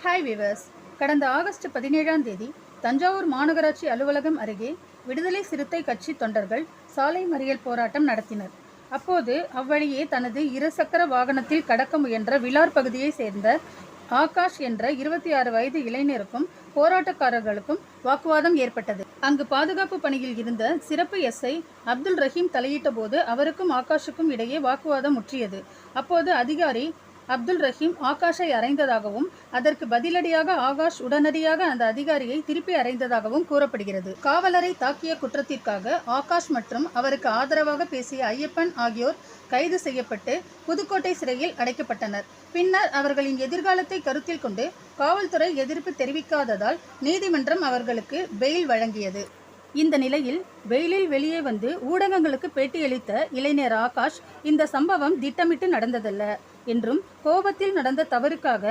Hi viewers. கடந்த August 17ஆம் தேதி தஞ்சாவூர் மாநகராட்சி அலுவலகம் அருகே விடுதலை சிறுத்தை கட்சி தொண்டர்கள் சாலை மறியல் போராட்டம் நடத்தினர். அப்போது அவ்வழியே தனது இருசக்கர வாகனத்தில் கடக்க முயன்ற விலார் பகுதியை சேர்ந்த ஆகாஷ் என்ற 26 வயது இளைஞருக்கும் போராட்டக்காரர்களுக்கும் வாக்குவாதம் ஏற்பட்டது. அங்கு பாதுகாப்பு பணியில் இருந்த சிறப்பு எஸ்ஐ அப்துல் ரஹீம் தலையிட்ட போது அவருக்கும் ஆகாஷுக்கும் இடையே வாக்குவாதம் முற்றியது. அப்போது அதிகாரி அப்துல் ரஹீம் ஆகாஷை அறைந்ததாகவும் அதற்கு பதிலடியாக ஆகாஷ் உடனடியாக அந்த அதிகாரியை திருப்பி அறைந்ததாகவும் கூறப்படுகிறது. காவலரை தாக்கிய குற்றத்திற்காக ஆகாஷ் மற்றும் அவருக்கு ஆதரவாக பேசிய ஐயப்பன் ஆகியோர் கைது செய்யப்பட்டு புதுக்கோட்டை சிறையில் அடைக்கப்பட்டனர். பின்னர் அவர்களின் எதிர்காலத்தை கருத்தில் கொண்டு காவல்துறை எதிர்ப்பு தெரிவிக்காததால் நீதிமன்றம் அவர்களுக்கு பெயில் வழங்கியது. இந்த நிலையில் பெயிலில் வெளியே வந்து ஊடகங்களுக்கு பேட்டியளித்த இளைஞர் ஆகாஷ் இந்த சம்பவம் திட்டமிட்டு நடந்ததல்ல என்றும் கோபத்தில் நடந்த தவறுக்காக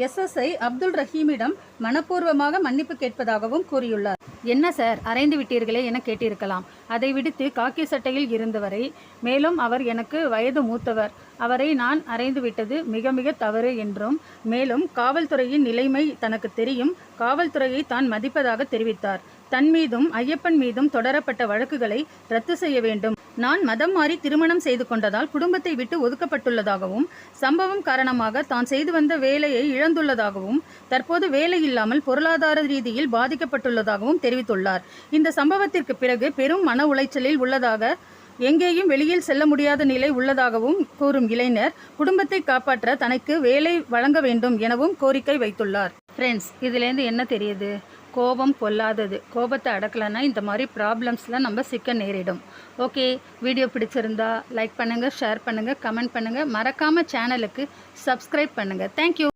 எஸ்எஸ்ஐ அப்துல் ரஹீமிடம் மனப்பூர்வமாக மன்னிப்பு கேட்பதாகவும் கூறியுள்ளார். என்ன சார், அறைந்து விட்டீர்களே என கேட்டிருக்கலாம். அதை விடுத்து காக்கி சட்டையில் இருந்தவரை, மேலும் அவர் எனக்கு வயது மூத்தவர், அவரை நான் அறைந்து விட்டது மிக மிக தவறு என்றும், மேலும் காவல்துறையின் நிலைமை தனக்கு தெரியும், காவல்துறையை தான் மதிப்பதாக தெரிவித்தார். தன் மீதும் ஐயப்பன் மீதும் தொடரப்பட்ட வழக்குகளை ரத்து செய்ய வேண்டும். நான் மதம் மாறி திருமணம் செய்து கொண்டதால் குடும்பத்தை விட்டு ஒதுக்கப்பட்டுள்ளதாகவும், சம்பவம் காரணமாக தான் செய்து வந்த வேலையை இழந்துள்ளதாகவும், தற்போது வேலை இல்லாமல் பொருளாதார ரீதியில் பாதிக்கப்பட்டுள்ளதாகவும் தெரிவித்துள்ளார். இந்த சம்பவத்திற்கு பிறகு பெரும் மன உளைச்சலில் உள்ளதாக, எங்கேயும் வெளியில் செல்ல முடியாத நிலை உள்ளதாகவும் கூறும் இளைஞர் குடும்பத்தை காப்பாற்ற தனக்கு வேலை வழங்க வேண்டும் எனவும் கோரிக்கை வைத்துள்ளார். ஃப்ரெண்ட்ஸ், இதுலேருந்து என்ன தெரியுது? கோபம் கொள்ளாதது. கோபத்தை அடக்கலைன்னா இந்த மாதிரி ப்ராப்ளம்ஸில் நம்ம சிக்க நேரிடும். ஓகே, வீடியோ பிடிச்சிருந்தா லைக் பண்ணுங்கள், ஷேர் பண்ணுங்கள், கமெண்ட் பண்ணுங்கள், மறக்காமல் சேனலுக்கு சப்ஸ்கிரைப் பண்ணுங்கள். தேங்க்யூ.